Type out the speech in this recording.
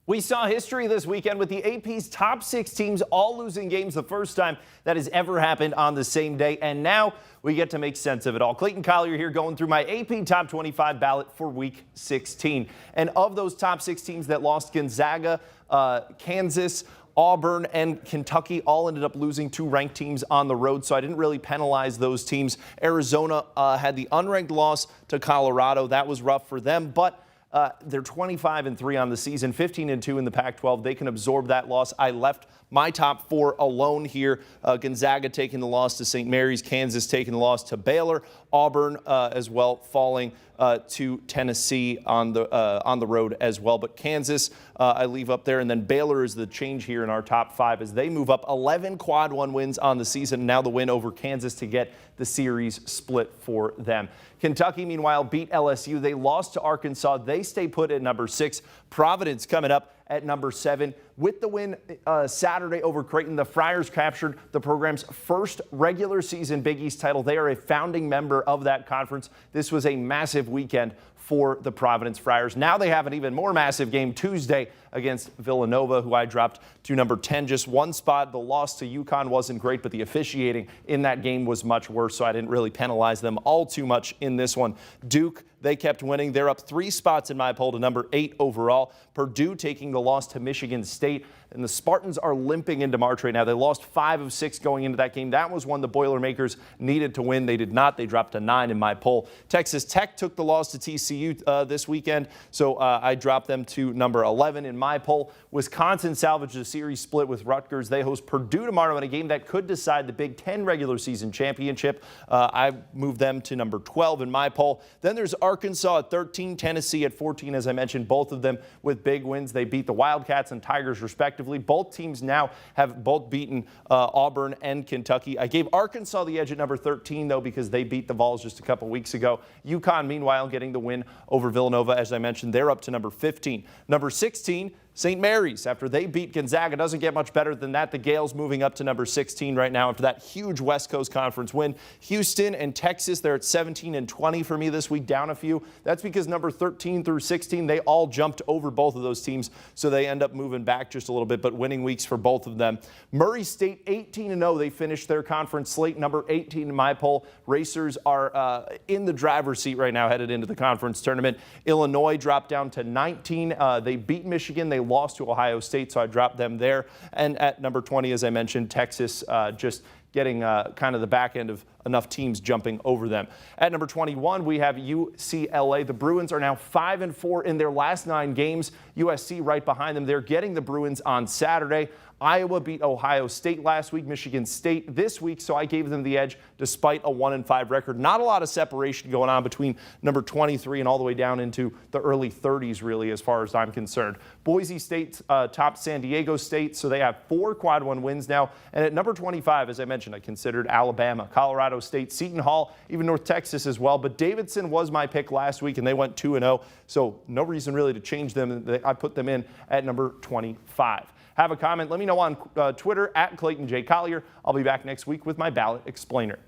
We saw history this weekend with the AP's top 6 teams all losing games, the first time that has ever happened on the same day. And now we get to make sense of it all. Clayton Collier here going through my AP Top 25 ballot for Week 16. And of those top 6 teams that lost, Gonzaga, Kansas, Auburn, and Kentucky all ended up losing 2 ranked teams on the road, so I didn't really penalize those teams. Arizona had the unranked loss to Colorado. That was rough for them, but they're 25-3 on the season, 15-2 in the Pac-12. They can absorb that loss. I left my top 4 alone here. Gonzaga taking the loss to St. Mary's, Kansas taking the loss to Baylor, Auburn as well falling to Tennessee on the road as well. But Kansas I leave up there, and then Baylor is the change here in our top 5 as they move up 11 quad 1 wins on the season. Now the win over Kansas to get the series split for them. Kentucky, meanwhile, beat LSU. They lost to Arkansas. They stay put at number 6. Providence coming up at number 7. With the win Saturday over Clayton, the Friars captured the program's first regular season Big East title. They are a founding member of that conference. This was a massive weekend for the Providence Friars. Now they have an even more massive game Tuesday against Villanova, who I dropped to number 10, just 1 spot. The loss to UConn wasn't great, but the officiating in that game was much worse, so I didn't really penalize them all too much in this one. Duke, they kept winning. They're up 3 spots in my poll to number 8 overall. Purdue taking the loss to Michigan State. And the Spartans are limping into March right now. They lost 5 of 6 going into that game. That was one the Boilermakers needed to win. They did not. They dropped to 9 in my poll. Texas Tech took the loss to TCU this weekend, so I dropped them to number 11 in my poll. Wisconsin salvaged a series split with Rutgers. They host Purdue tomorrow in a game that could decide the Big Ten regular season championship. I moved them to number 12 in my poll. Then there's Arkansas at 13, Tennessee at 14, as I mentioned, both of them with big wins. They beat the Wildcats and Tigers respectively. Both teams now have both beaten Auburn and Kentucky. I gave Arkansas the edge at number 13, though, because they beat the Vols just a couple weeks ago. UConn, meanwhile, getting the win over Villanova. As I mentioned, they're up to number 15. Number 16, St. Mary's, after they beat Gonzaga. Doesn't get much better than that. The Gales moving up to number 16 right now after that huge West Coast Conference win. Houston and Texas, they're at 17 and 20 for me this week, down a few. That's because number 13 through 16, they all jumped over both of those teams, so they end up moving back just a little bit, but winning weeks for both of them. Murray State, 18-0. They finished their conference slate, number 18 in my poll. Racers are in the driver's seat right now headed into the conference tournament. Illinois dropped down to 19. They beat Michigan. They lost to Ohio State, so I dropped them there. And at number 20, as I mentioned, Texas just getting kind of the back end of enough teams jumping over them. At number 21, we have UCLA. The Bruins are now 5-4 in their last 9 games. USC right behind them. They're getting the Bruins on Saturday. Iowa beat Ohio State last week, Michigan State this week, so I gave them the edge despite a 1-5 record. Not a lot of separation going on between number 23 and all the way down into the early 30s, really, as far as I'm concerned. Boise State topped San Diego State, so they have 4 quad 1 wins now. And at number 25, as I mentioned, I considered Alabama, Colorado State, Seton Hall, even North Texas as well. But Davidson was my pick last week, and they went 2-0, so no reason really to change them. I put them in at number 25. Have a comment. Let me know on Twitter at Clayton J. Collier. I'll be back next week with my ballot explainer.